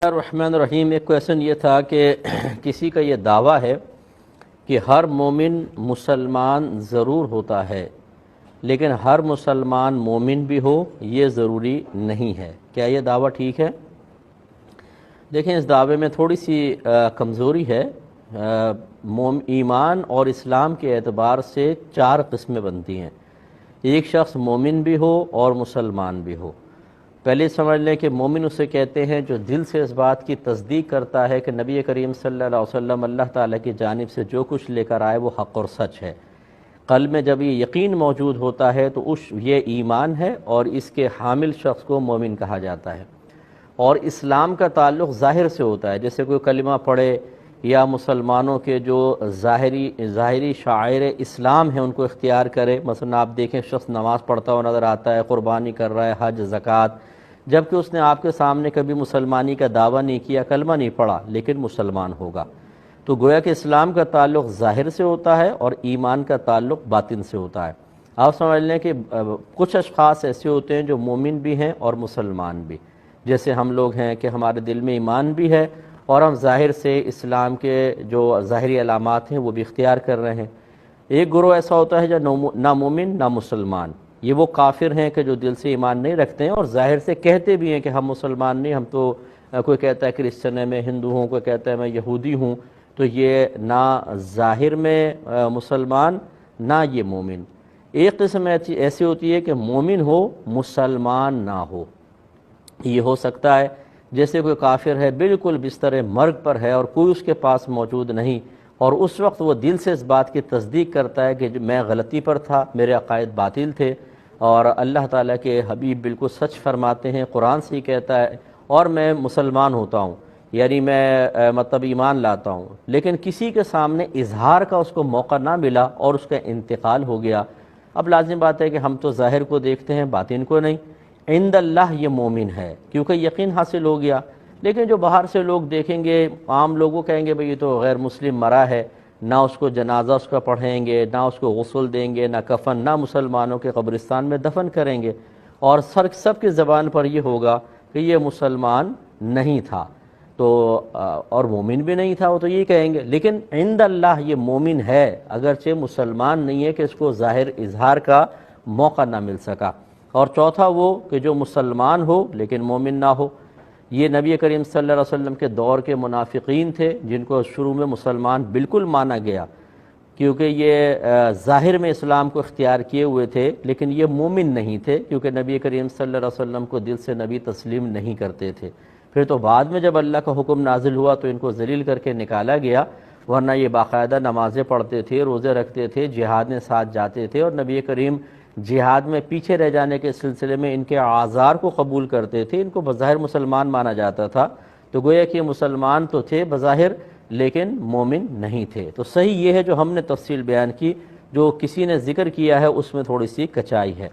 الرحمن الرحیم۔ ایک کویشچن یہ تھا کہ کسی کا یہ دعویٰ ہے کہ ہر مومن مسلمان ضرور ہوتا ہے لیکن ہر مسلمان مومن بھی ہو یہ ضروری نہیں ہے، کیا یہ دعویٰ ٹھیک ہے؟ دیکھیں، اس دعوے میں تھوڑی سی کمزوری ہے۔ ایمان اور اسلام کے اعتبار سے چار قسمیں بنتی ہیں، ایک شخص مومن بھی ہو اور مسلمان بھی ہو۔ پہلے سمجھ لیں کہ مومن اسے کہتے ہیں جو دل سے اس بات کی تصدیق کرتا ہے کہ نبی کریم صلی اللہ علیہ وسلم اللہ تعالیٰ کی جانب سے جو کچھ لے کر آئے وہ حق اور سچ ہے۔ قلب میں جب یہ یقین موجود ہوتا ہے تو یہ ایمان ہے اور اس کے حامل شخص کو مومن کہا جاتا ہے۔ اور اسلام کا تعلق ظاہر سے ہوتا ہے، جیسے کوئی کلمہ پڑھے یا مسلمانوں کے جو ظاہری شعائر اسلام ہیں ان کو اختیار کرے۔ مثلا آپ دیکھیں، شخص نماز پڑھتا ہوا نظر آتا ہے، قربانی کر رہا ہے، حج، زکوٰۃ، جبکہ اس نے آپ کے سامنے کبھی مسلمانی کا دعویٰ نہیں کیا، کلمہ نہیں پڑھا، لیکن مسلمان ہوگا۔ تو گویا کہ اسلام کا تعلق ظاہر سے ہوتا ہے اور ایمان کا تعلق باطن سے ہوتا ہے۔ آپ سمجھ لیں کہ کچھ اشخاص ایسے ہوتے ہیں جو مومن بھی ہیں اور مسلمان بھی، جیسے ہم لوگ ہیں کہ ہمارے دل میں ایمان بھی ہے اور ہم ظاہر سے اسلام کے جو ظاہری علامات ہیں وہ بھی اختیار کر رہے ہیں۔ ایک گروہ ایسا ہوتا ہے جو نہ مومن نہ مسلمان، یہ وہ کافر ہیں کہ جو دل سے ایمان نہیں رکھتے ہیں اور ظاہر سے کہتے بھی ہیں کہ ہم مسلمان نہیں، ہم تو کوئی کہتا ہے کرسچن ہے، میں ہندو ہوں، کوئی کہتا ہے میں یہودی ہوں، تو یہ نہ ظاہر میں مسلمان نہ یہ مومن۔ ایک قسم ایسی ہوتی ہے کہ مومن ہو مسلمان نہ ہو۔ یہ ہو سکتا ہے جیسے کوئی کافر ہے، بالکل بستر مرگ پر ہے اور کوئی اس کے پاس موجود نہیں، اور اس وقت وہ دل سے اس بات کی تصدیق کرتا ہے کہ میں غلطی پر تھا، میرے عقائد باطل تھے، اور اللہ تعالیٰ کے حبیب بالکل سچ فرماتے ہیں، قرآن سے ہی کہتا ہے، اور میں مسلمان ہوتا ہوں، یعنی میں مطلب ایمان لاتا ہوں، لیکن کسی کے سامنے اظہار کا اس کو موقع نہ ملا اور اس کا انتقال ہو گیا۔ اب لازم بات ہے کہ ہم تو ظاہر کو دیکھتے ہیں، باطن کو نہیں۔ عند اللہ یہ مومن ہے کیونکہ یقین حاصل ہو گیا، لیکن جو باہر سے لوگ دیکھیں گے، عام لوگوں کہیں گے بھئی یہ تو غیر مسلم مرا ہے، نہ اس کو جنازہ اس کا پڑھیں گے، نہ اس کو غسل دیں گے، نہ کفن، نہ مسلمانوں کے قبرستان میں دفن کریں گے، اور سب کی زبان پر یہ ہوگا کہ یہ مسلمان نہیں تھا، تو اور مومن بھی نہیں تھا، وہ تو یہ کہیں گے۔ لیکن عند اللہ یہ مومن ہے، اگرچہ مسلمان نہیں ہے کہ اس کو ظاہر اظہار کا موقع نہ مل سکا۔ اور چوتھا وہ کہ جو مسلمان ہو لیکن مومن نہ ہو۔ یہ نبی کریم صلی اللہ علیہ وسلم کے دور کے منافقین تھے جن کو شروع میں مسلمان بالکل مانا گیا، کیونکہ یہ ظاہر میں اسلام کو اختیار کیے ہوئے تھے، لیکن یہ مومن نہیں تھے کیونکہ نبی کریم صلی اللہ علیہ وسلم کو دل سے نبی تسلیم نہیں کرتے تھے۔ پھر تو بعد میں جب اللہ کا حکم نازل ہوا تو ان کو ذلیل کر کے نکالا گیا، ورنہ یہ باقاعدہ نمازیں پڑھتے تھے، روزے رکھتے تھے، جہاد میں ساتھ جاتے تھے، اور نبی کریم جہاد میں پیچھے رہ جانے کے سلسلے میں ان کے اعذار کو قبول کرتے تھے، ان کو بظاہر مسلمان مانا جاتا تھا۔ تو گویا کہ مسلمان تو تھے بظاہر لیکن مومن نہیں تھے۔ تو صحیح یہ ہے جو ہم نے تفصیل بیان کی، جو کسی نے ذکر کیا ہے اس میں تھوڑی سی کچائی ہے۔